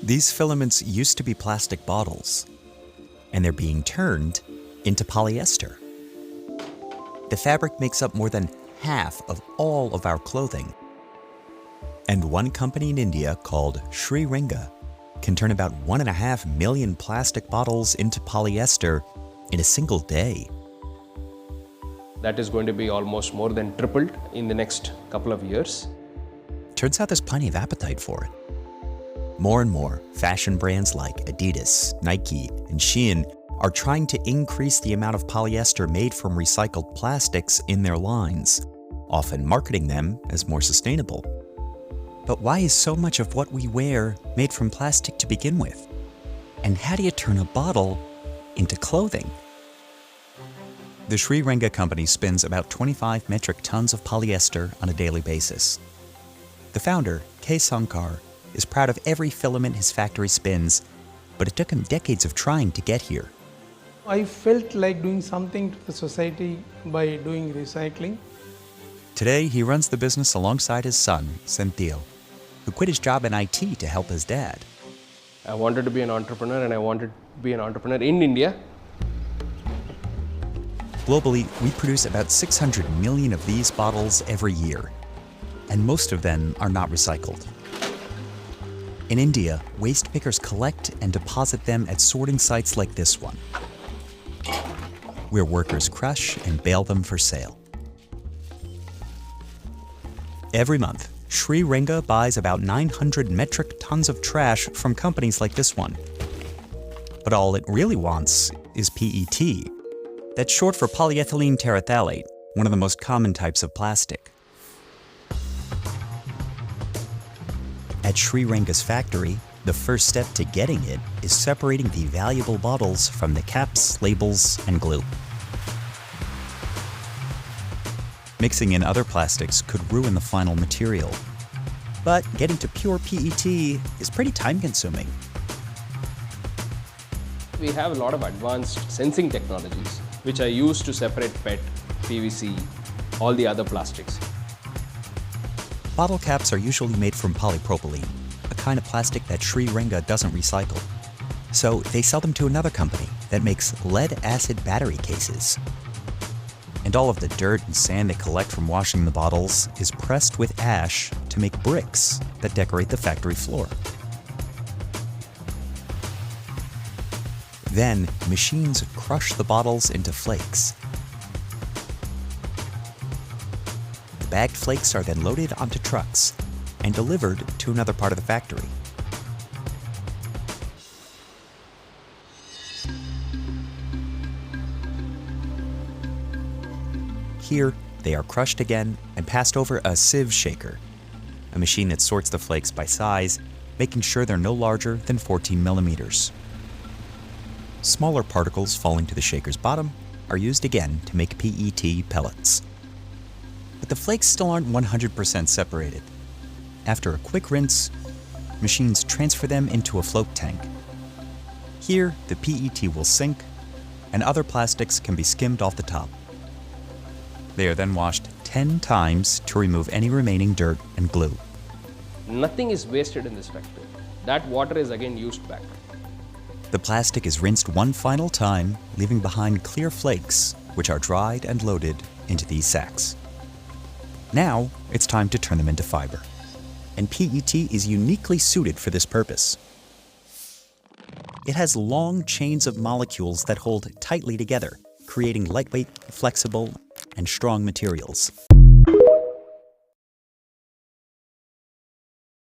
These filaments used to be plastic bottles, and they're being turned into polyester. The fabric makes up more than half of all of our clothing. And one company in India called Sri Ringa can turn about 1.5 million plastic bottles into polyester in a single day. That is going to be almost more than tripled in the next couple of years. Turns out there's plenty of appetite for it. More and more fashion brands like Adidas, Nike, and Shein are trying to increase the amount of polyester made from recycled plastics in their lines, often marketing them as more sustainable. But why is so much of what we wear made from plastic to begin with? And how do you turn a bottle into clothing? The Sri Ringa company spins about 25 metric tons of polyester on a daily basis. The founder, K. Sankar, is proud of every filament his factory spins, but it took him decades of trying to get here. I felt like doing something to the society by doing recycling. Today, he runs the business alongside his son, Senthil, who quit his job in IT to help his dad. I wanted to be an entrepreneur, and I wanted to be an entrepreneur in India. Globally, we produce about 600 million of these bottles every year, and most of them are not recycled. In India, waste pickers collect and deposit them at sorting sites like this one, where workers crush and bale them for sale. Every month, Sri Ringa buys about 900 metric tons of trash from companies like this one. But all it really wants is PET. That's short for polyethylene terephthalate, one of the most common types of plastic. At Sri Ringa's factory, the first step to getting it is separating the valuable bottles from the caps, labels, and glue. Mixing in other plastics could ruin the final material. But getting to pure PET is pretty time-consuming. We have a lot of advanced sensing technologies which are used to separate PET, PVC, all the other plastics. Bottle caps are usually made from polypropylene, a kind of plastic that Sri Ringa doesn't recycle. So they sell them to another company that makes lead-acid battery cases. And all of the dirt and sand they collect from washing the bottles is pressed with ash to make bricks that decorate the factory floor. Then, machines crush the bottles into flakes. The bagged flakes are then loaded onto trucks and delivered to another part of the factory. Here, they are crushed again and passed over a sieve shaker, a machine that sorts the flakes by size, making sure they're no larger than 14 millimeters. Smaller particles falling to the shaker's bottom are used again to make PET pellets. But the flakes still aren't 100% separated. After a quick rinse, machines transfer them into a float tank. Here, the PET will sink, and other plastics can be skimmed off the top. They are then washed 10 times to remove any remaining dirt and glue. Nothing is wasted in this factory. That water is again used back. The plastic is rinsed one final time, leaving behind clear flakes, which are dried and loaded into these sacks. Now, it's time to turn them into fiber. And PET is uniquely suited for this purpose. It has long chains of molecules that hold tightly together, creating lightweight, flexible, and strong materials.